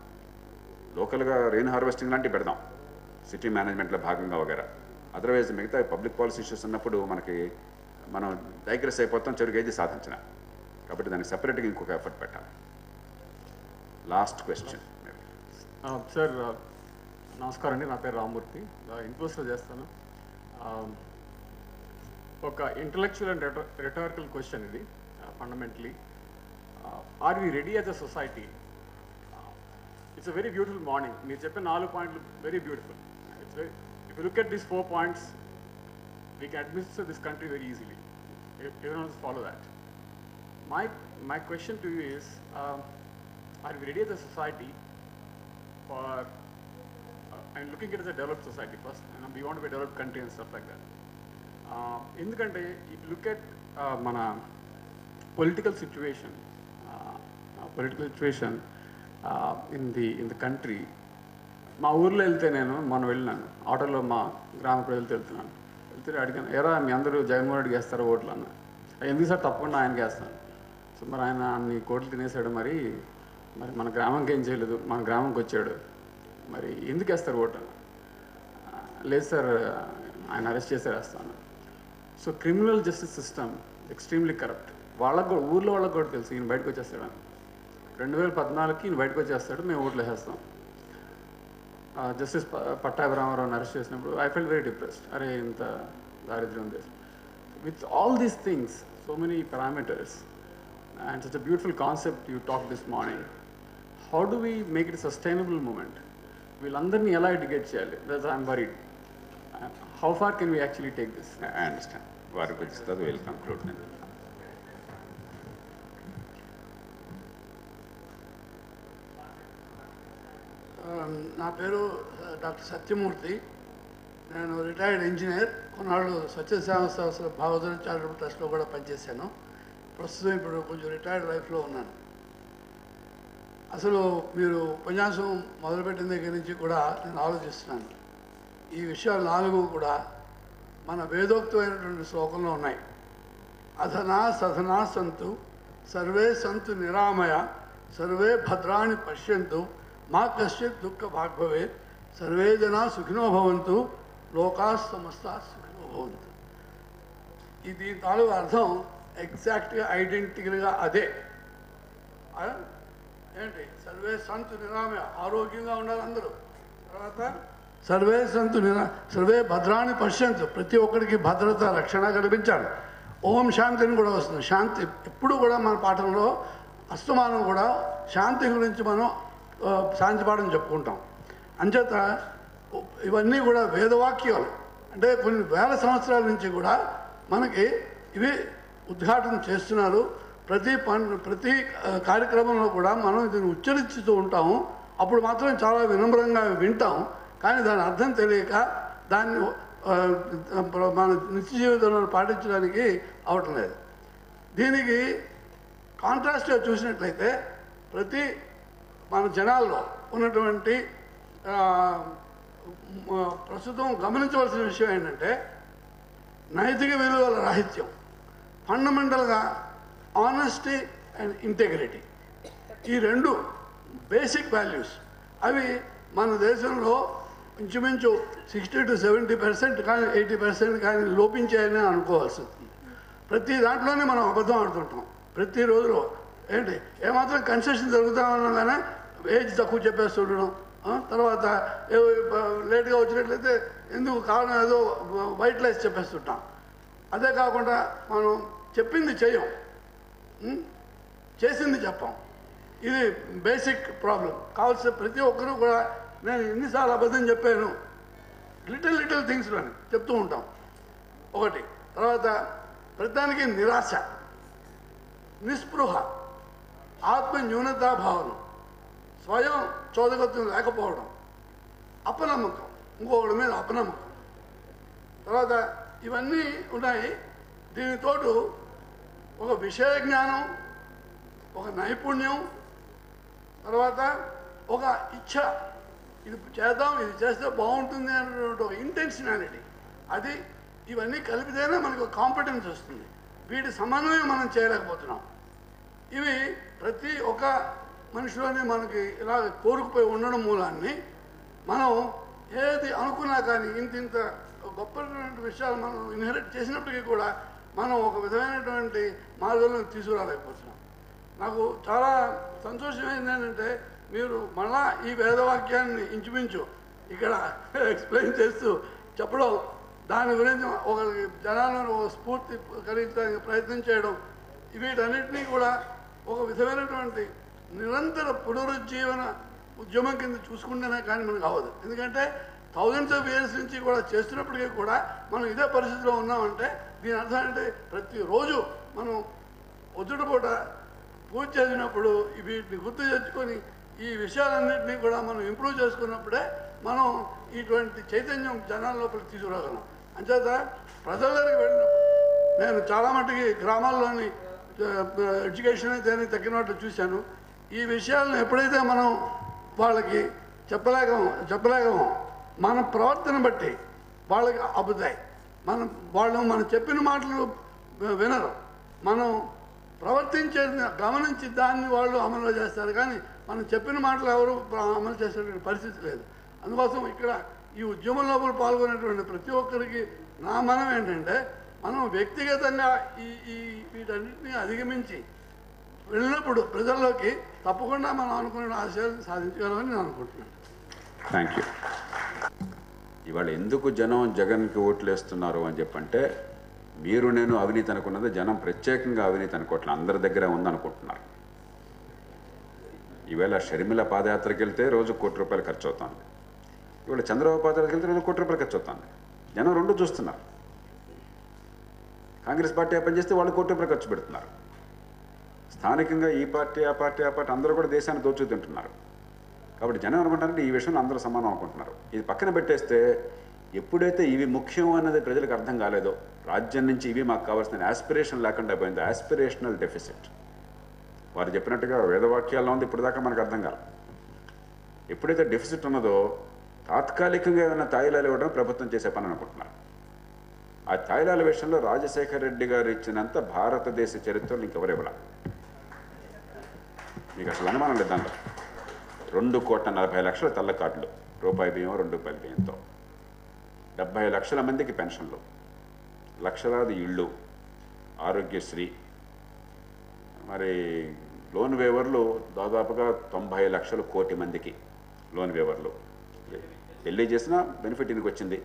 లోకల్గా రెయిన్ హార్వెస్టింగ్ లాంటివి పెడదాం, సిటీ మేనేజ్మెంట్లో భాగంగా వగేరా. అదర్వైజ్ మిగతా పబ్లిక్ పాలసీ ఇష్యూస్ ఉన్నప్పుడు మనం డైగ్రెస్ అయిపోతాం, చివరికి ఏది సాధించిన. కాబట్టి దానికి సెపరేట్గా ఇంకొక ఎఫర్ట్ పెట్టాలి. Last question sir. నమస్కారం అండి, నా పేరు రామ్మూర్తి, ఇన్ఫోస్లో చేస్తాను. ఒక ఇంటలెక్చువల్ అండ్ రిటారికల్ క్వశ్చన్ ఇది. Fundamentally, are we ready as a society? It's a very beautiful morning. మీరు చెప్పిన 4 పాయింట్లు very beautiful. If you look at these 4 points, we can administer this country very easily if everyone else follow that. My question to you is, are we ready as a society for I'm looking at it as a developed society first, and we want to be a developed country and stuff like that. Endukante if you look at mana political situation in the country, మా ఊర్లో వెళ్తే నేను మొన్న వెళ్ళినాను ఆటోలో, మా గ్రామ ప్రజలతో వెళ్తున్నాను. అడిగాను, ఎరా మీ అందరూ జగన్మోహన్ రెడ్డికి వేస్తారో ఓట్లు అన్న. ఎందుకు సార్? తప్పకుండా ఆయనకి వేస్తాను. సో మరి ఆయన అన్ని కోట్లు తినేసాడు, మరి మన గ్రామంకి ఏం చేయలేదు, మన గ్రామంకి వచ్చాడు, మరి ఎందుకు వేస్తారు ఓటు అన్న. లేదు సార్, ఆయన అరెస్ట్ చేసి వేస్తాను. So criminal justice system extremely corrupt. వాళ్ళకు కూడా, ఊర్లో వాళ్ళకి కూడా తెలుసు ఈయన బయటకు వచ్చేస్తాడు అని. 2014కి ఈయన బయటకు వచ్చేస్తాడు, మేము ఓట్లు వేసేస్తాం. జస్టిస్ పట్టాభిరామారావుని అరెస్ట్ చేసినప్పుడు ఐ ఫెల్ట్ వెరీ డిప్రెస్డ్. అరే ఇంత దారిద్ర్యం ఉంది. With all these things, so many parameters and such a beautiful concept you talk this morning, how do we make it sustainable moment? వీళ్ళందరినీ ఎలా ఎడ్యుకేట్ చేయాలి? That's I'm worried. How far can we actually take this? I understand. వారికి వచ్చిస్తుంది, will conclude నేను. నా పేరు doctor Satyamurthy. నేను retired engineer. కొన్నాళ్ళు స్వచ్ఛసేవ సంస్థ భావోదయ చారిటబుల్ ట్రస్ట్లో కూడా పనిచేశాను. ప్రస్తుతం ఇప్పుడు కొంచెం రిటైర్డ్ లైఫ్లో ఉన్నాను. అసలు మీరు ఉపన్యాసం మొదలుపెట్టిన దగ్గర నుంచి కూడా నేను ఆలోచిస్తున్నాను. ఈ విషయాలు 4 కూడా మన వేదోక్తమైనటువంటి శ్లోకంలో ఉన్నాయి. అధనా సధనా సంతు సర్వే సంతు నిరామయ సర్వే భద్రాణి పశ్యంతు మా కశ్చిత్ దుఃఖ భాగ్భవే సర్వే జనా సుఖినో భవంతు లోకా సమస్త సుఖినో భవంతు. ఇది తాలూకు అర్థం ఎగ్జాక్ట్గా ఐడెంటికల్గా అదే. ఏంటి? సర్వే సంతు నిరామయ, ఆరోగ్యంగా ఉండాలి అందరూ. తర్వాత సర్వే సంతు సర్వే భద్రాన్ని పశ్యంతు, ప్రతి ఒక్కరికి భద్రత రక్షణ కల్పించాలి. ఓం శాంతిని కూడా వస్తుంది. శాంతి ఎప్పుడు కూడా మన పాఠంలో అస్తమానం కూడా శాంతి గురించి మనం శాంతి పాఠం చెప్పుకుంటాం. అంచేత ఇవన్నీ కూడా వేదవాక్యాలు. అంటే కొన్ని వేల సంవత్సరాల నుంచి కూడా మనకి ఇవి ఉద్ఘాటన చేస్తున్నారు. ప్రతి కార్యక్రమంలో కూడా మనం దీన్ని ఉచ్చరిస్తూ ఉంటాము. అప్పుడు మాత్రం చాలా వినమ్రంగా వింటాం. కానీ దాని అర్థం తెలియక దాన్ని మన నిత్య జీవితంలో పాటించడానికి అవటం లేదు. దీనికి కాంట్రాస్ట్గా చూసినట్లయితే ప్రతి మన జనాల్లో ఉన్నటువంటి ప్రస్తుతం గమనించవలసిన విషయం ఏంటంటే నైతిక విలువల రాహిత్యం. ఫండమెంటల్గా ఆనెస్టీ అండ్ ఇంటెగ్రిటీ, ఈ 2 బేసిక్ వాల్యూస్ అవి మన దేశంలో ఇంచుమించు 60 to 70% కానీ 80% కానీ లోపించాయని అనుకోవాల్సి వస్తుంది. ప్రతి దాంట్లోనే మనం అబద్ధం ఆడుతుంటాం. ప్రతిరోజు ఏంటి ఏమాత్రం కన్సెషన్ జరుగుతామనగానే ఏజ్ తక్కువ చెప్పేస్తుండడం, తర్వాత లేట్గా వచ్చినట్లయితే ఎందుకు కారణం ఏదో వైట్ లైస్ చెప్పేస్తుంటాం. అదే కాకుండా మనం చెప్పింది చెయ్యం, చేసింది చెప్పాం. ఇది బేసిక్ ప్రాబ్లం. కావాల్సిన ప్రతి ఒక్కరూ కూడా నేను ఎన్నిసార్లు అబద్ధం చెప్పాను, లిటిల్ థింగ్స్లోని చెప్తూ ఉంటాం. ఒకటి. తర్వాత ప్రతిదానికి నిరాశ, నిస్పృహ, ఆత్మ న్యూనతాభావన, స్వయం చోదకత్వం లేకపోవడం, అపనమ్మకం, ఇంకొకటి మీద అపనమ్మకం. తర్వాత ఇవన్నీ ఉన్నాయి. దీనితోడు ఒక విషయ జ్ఞానం, ఒక నైపుణ్యం, తర్వాత ఒక ఇచ్ఛ, ఇది చేద్దాం, ఇది చేస్తే బాగుంటుంది అనేటువంటి ఒక ఇంటెన్షనాలిటీ, అది ఇవన్నీ కలిపితేనే మనకు కాంపిటెన్స్ వస్తుంది. వీటి సమన్వయం మనం చేయలేకపోతున్నాం. ఇవి ప్రతి ఒక్క మనిషిలోనే మనకి ఇలా కోరుకుపోయి ఉండడం మూలాన్ని మనం ఏది అనుకున్నా కానీ ఇంత గొప్పటువంటి విషయాలు మనం ఇన్హెరిట్ చేసినప్పటికీ కూడా మనం ఒక విధమైనటువంటి మార్గంలో తీసుకురాలేకపోతున్నాం. నాకు చాలా సంతోషం ఏంటంటే మీరు మళ్ళా ఈ వేదవాక్యాన్ని ఇంచుమించు ఇక్కడ ఎక్స్ప్లెయిన్ చేస్తూ చెప్పడం, దాని గురించి ఒక జనాలను ఒక స్ఫూర్తి కలిగించడానికి ప్రయత్నం చేయడం, వీటన్నిటినీ కూడా ఒక విధమైనటువంటి నిరంతర పునరుజ్జీవన ఉద్యమం కింద చూసుకుంటేనే కానీ మనకు అవ్వదు. ఎందుకంటే థౌజండ్స్ ఆఫ్ ఇయర్స్ నుంచి కూడా చేస్తున్నప్పటికీ కూడా మనం ఇదే పరిస్థితిలో ఉన్నామంటే దీని అర్థం అంటే ప్రతిరోజు మనం ఒత్తిడిపూట పూజ చేసినప్పుడు వీటిని గుర్తు తెచ్చుకొని ఈ విషయాలన్నింటినీ కూడా మనం ఇంప్రూవ్ చేసుకున్నప్పుడే మనం ఇటువంటి చైతన్యం జనాల లోపల తీసుకురాగలం. అంచేత ప్రజల దగ్గరికి వెళ్ళినప్పుడు నేను చాలా మట్టుకి గ్రామాల్లోని ఎడ్యుకేషన్ అయితే తగ్గినట్టు చూశాను. ఈ విషయాలను ఎప్పుడైతే మనం వాళ్ళకి చెప్పలేకమో మన ప్రవర్తన బట్టి వాళ్ళకి అబ్బుతాయి. మనం చెప్పిన మాటలు వినరు, మనం ప్రవర్తించేది గమనించి దాన్ని వాళ్ళు అమలు చేస్తారు. కానీ మనం చెప్పిన మాటలు ఎవరు అమలు చేసేటువంటి పరిస్థితి లేదు. అందుకోసం ఇక్కడ ఈ ఉద్యమం లోపల పాల్గొనేటువంటి ప్రతి ఒక్కరికి నా మనం ఏంటంటే మనం వ్యక్తిగతంగా ఈ వీటన్నిటిని అధిగమించి వెళ్ళినప్పుడు ప్రజల్లోకి తప్పకుండా మనం అనుకున్న ఆశయాలను సాధించగలమని నేను అనుకుంటున్నాను. Thank you. ఇవాళ ఎందుకు జనం జగన్కి ఓట్లు వేస్తున్నారు అని చెప్పంటే మీరు నేను అవినీతి అనుకున్నది జనం ప్రత్యేకంగా అవినీతి అనుకోవట్లే, అందరి దగ్గర ఉందనుకుంటున్నారు. ఈవేళ షర్మిల పాదయాత్రకి వెళ్తే రోజు ₹1 కోటి ఖర్చు అవుతుంది. ఇవాళ చంద్రబాబు పాత్రకి వెళ్తే 2 కోట్ల రూపాయలు ఖర్చు అవుతుంది. జనం 2 చూస్తున్నారు. కాంగ్రెస్ పార్టీ పనిచేస్తే వాళ్ళు 1 కోటి రూపాయలు ఖర్చు పెడుతున్నారు. స్థానికంగా ఈ పార్టీ ఆ పార్టీ ఆ పార్టీ అందరూ కూడా దేశాన్ని దోచు తింటున్నారు. కాబట్టి జనం అనుకుంటారంటే ఈ విషయంలో అందరూ సమానం అనుకుంటున్నారు. ఇది పక్కన పెట్టేస్తే ఎప్పుడైతే ఇవి ముఖ్యం అన్నది ప్రజలకు అర్థం కాలేదో, రాజ్యం నుంచి ఇవి మాకు కావాల్సిన యాస్పిరేషన్ లేకుండా పోయింది. Aspirational deficit. వారు చెప్పినట్టుగా వేదవాక్యాల్లో ఉంది, ఇప్పుడు దాకా మనకు అర్థం కాదు. ఎప్పుడైతే డెఫిసిట్ ఉన్నదో తాత్కాలికంగా ఏమైనా తాయిలాలు ఇవ్వడం ప్రభుత్వం చేసే పని అనుకుంటున్నారు. ఆ తాయిలాల విషయంలో రాజశేఖర రెడ్డి గారు ఇచ్చినంత భారతదేశ చరిత్రలో ఇంకెవరు ఇవ్వాల. మీకు అసలు అనుమానం లేదు దాంట్లో. 2,40,00,000 తెల్ల కార్డులు, రూపాయి బియ్యం, 2 రూపాయల బియ్యంతో 70 లక్షల మందికి పెన్షన్లు, లక్షలాది ఇళ్ళు, ఆరోగ్యశ్రీ, మరి లోన్ వేవర్లు దాదాపుగా 90 లక్షల కోటి మందికి లోన్ వేవర్లు. పెళ్ళి చేసినా బెనిఫిట్ ఇందుకు వచ్చింది.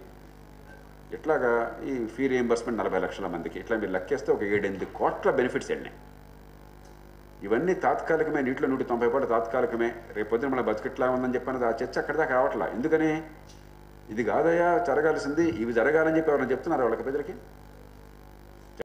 ఇట్లాగా ఈ ఫీ రీఎంబర్స్మెంట్ 40 లక్షల మందికి, ఇట్లా మీరు లెక్కేస్తే ఒక 7-8 కోట్ల బెనిఫిట్స్ వెళ్ళినాయి. ఇవన్నీ తాత్కాలికమే, నీటిలో 190 కోట్ల తాత్కాలికమే. రేపు పొద్దున మన బతుకిట్లా ఉందని చెప్పినది ఆ చర్చ అక్కడి దాకా రావట్లా. ఎందుకని ఇది కాదయ్యా జరగాల్సింది, ఇవి జరగాలని చెప్పి ఎవరైనా చెప్తున్నారు వాళ్ళకి ప్రజలకి.